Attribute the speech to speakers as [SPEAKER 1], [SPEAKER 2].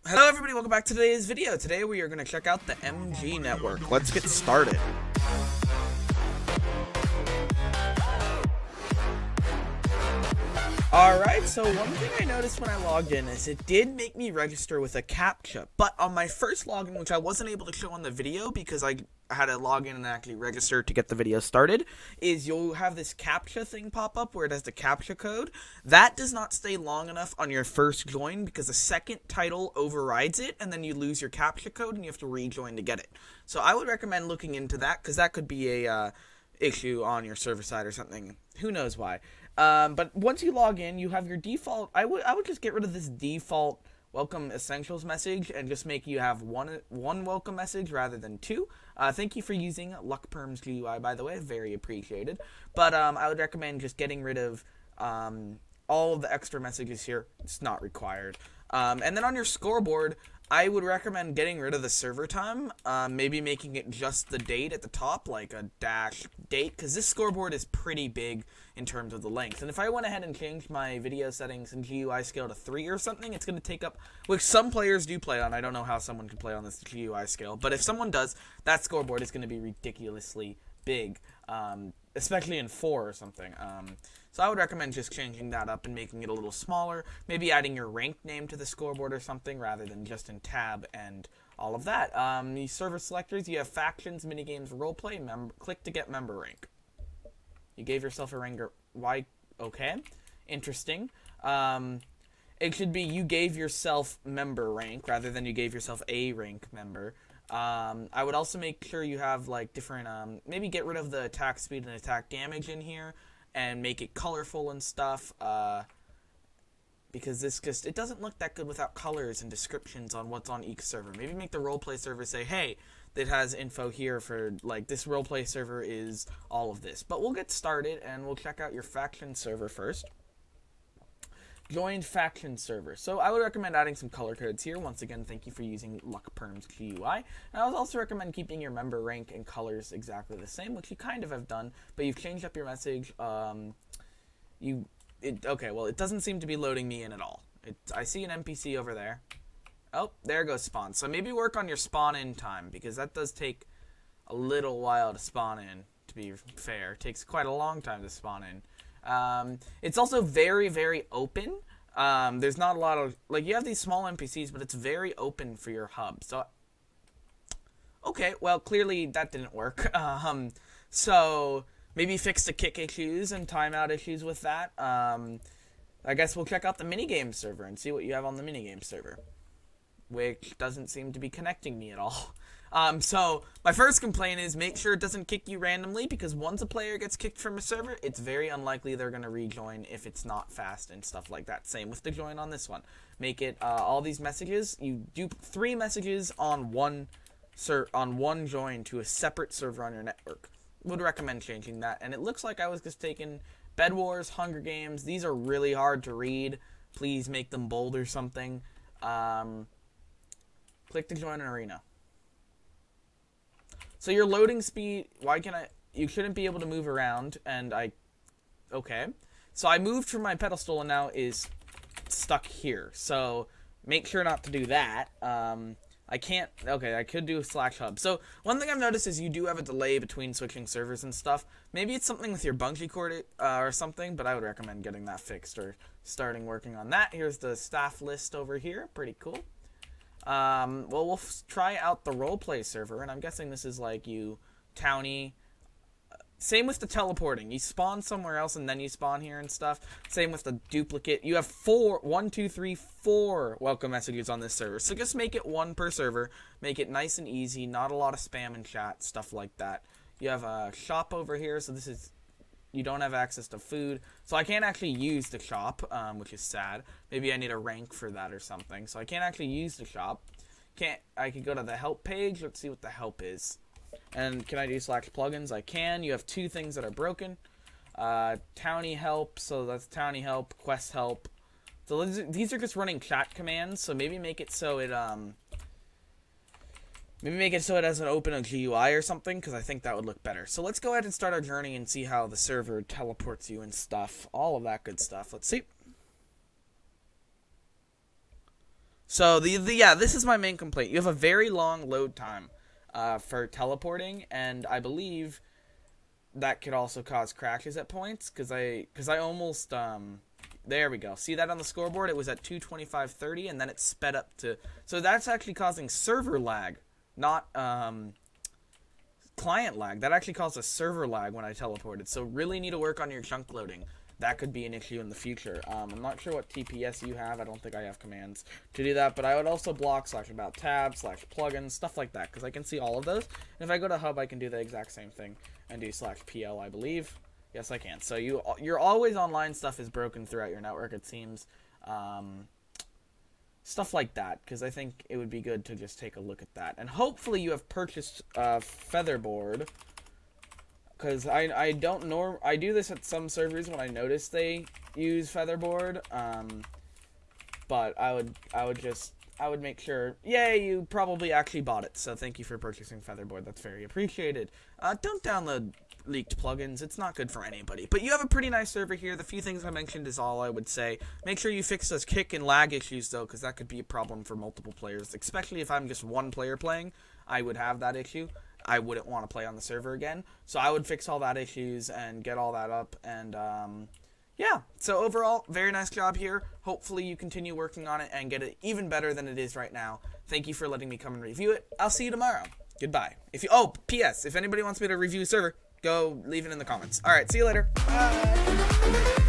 [SPEAKER 1] Hello everybody, welcome back to today's video. Today we are going to check out the MG network. Let's get started. Alright, so one thing I noticed when I logged in is it did make me register with a CAPTCHA, but on my first login, which I wasn't able to show on the video because I had to log in and actually register to get the video started, is you'll have this CAPTCHA thing pop up where it has the CAPTCHA code. That does not stay long enough on your first join because the second title overrides it, and then you lose your CAPTCHA code and you have to rejoin to get it. So I would recommend looking into that because that could be a issue on your server side or something. Who knows why. But once you log in, you have your default. I would just get rid of this default welcome essentials message and just make you have one welcome message rather than two. Thank you for using LuckPerm's GUI, by the way, very appreciated. But I would recommend just getting rid of all of the extra messages here. It's not required. And then on your scoreboard, I would recommend getting rid of the server time, maybe making it just the date at the top, like a dash date, because this scoreboard is pretty big in terms of the length. And if I went ahead and changed my video settings and GUI scale to 3 or something, it's going to take up, which some players do play on. I don't know how someone can play on this GUI scale, but if someone does, that scoreboard is going to be ridiculously big, especially in 4 or something. So I would recommend just changing that up and making it a little smaller, maybe adding your rank name to the scoreboard or something rather than just in tab and all of that. The server selectors, you have factions, minigames, roleplay, click to get member rank. You gave yourself a rank. Why? Okay. Interesting. It should be you gave yourself member rank rather than you gave yourself a rank member. I would also make sure you have like different, maybe get rid of the attack speed and attack damage in here and make it colorful and stuff, because it doesn't look that good without colors and descriptions on what's on each server. Maybe make the roleplay server say, hey, that has info here for, like, this roleplay server is all of this. But we'll get started, and we'll check out your faction server first. Joined faction server. So I would recommend adding some color codes here. Once again, thank you for using LuckPerm's GUI. And I would also recommend keeping your member rank and colors exactly the same, which you kind of have done, but you've changed up your message. Okay, well, it doesn't seem to be loading me in at all. I see an NPC over there. Oh, there goes spawn. So maybe work on your spawn in time, because that does take a little while to spawn in, to be fair. It takes quite a long time to spawn in. It's also very, very open. There's not a lot of, like, you have these small NPCs, but it's very open for your hub. So, okay, well, clearly that didn't work. So maybe fix the kick issues and timeout issues with that. I guess we'll check out the minigame server and see what you have on the minigame server, which doesn't seem to be connecting me at all. So my first complaint is make sure it doesn't kick you randomly, because once a player gets kicked from a server, it's very unlikely they're going to rejoin if it's not fast and stuff like that. Same with the join on this one. Make it all these messages. You do 3 messages on one join to a separate server on your network. Would recommend changing that. And it looks like I was just taking Bed Wars, Hunger Games. These are really hard to read. Please make them bold or something. Click to join an arena. So your loading speed, you shouldn't be able to move around, and okay. So I moved from my pedestal and now is stuck here. So make sure not to do that. I can't, okay, I could do /hub. So one thing I've noticed is you do have a delay between switching servers and stuff. Maybe it's something with your bungee cord or something, but I would recommend getting that fixed or starting working on that. Here's the staff list over here, pretty cool. Well, we'll try out the roleplay server, and I'm guessing this is like you townie. Same with the teleporting. You spawn somewhere else and then you spawn here and stuff. Same with the duplicate. You have 4 welcome messages on this server. So just make it 1 per server. Make it nice and easy. Not a lot of spam and chat, stuff like that. You have a shop over here, so this is, you don't have access to food. So I can't actually use the shop, which is sad. Maybe I need a rank for that or something. So I can't actually use the shop. I could go to the help page. Let's see what the help is. And can I do /plugins? I can. You have 2 things that are broken. Townie help, so that's Townie help, quest help. So these are just running chat commands, so maybe make it so it, doesn't open a GUI or something, because I think that would look better. So let's go ahead and start our journey and see how the server teleports you and stuff. All of that good stuff. Let's see. So yeah, this is my main complaint. You have a very long load time for teleporting, and I believe that could also cause crashes at points, because I almost there we go. See that on the scoreboard? It was at 225.30, and then it sped up to, so that's actually causing server lag, not client lag. That actually caused a server lag when I teleported. So really need to work on your chunk loading. That could be an issue in the future. I'm not sure what TPS you have. I don't think I have commands to do that, but I would also block /about tab /plugins, stuff like that, because I can see all of those. And if I go to hub, I can do the exact same thing and do /pl, I believe. Yes, I can. So your always online stuff is broken throughout your network, it seems. Stuff like that, because I think it would be good to just take a look at that. And hopefully you have purchased Featherboard, because I do this at some servers when I notice they use Featherboard, but I would make sure, yay, you probably actually bought it, so thank you for purchasing Featherboard, that's very appreciated. Don't download leaked plugins, it's not good for anybody. But you have a pretty nice server here. The few things I mentioned is all I would say. Make sure you fix those kick and lag issues, though, because that could be a problem for multiple players, especially if I'm just one player playing. I would have that issue. I wouldn't want to play on the server again, so I would fix all that issues and get all that up, and yeah, so overall, very nice job here. Hopefully you continue working on it and get it even better than it is right now. Thank you for letting me come and review it. I'll see you tomorrow. Goodbye. P.S. If anybody wants me to review a server, go leave it in the comments. Alright, see you later. Bye.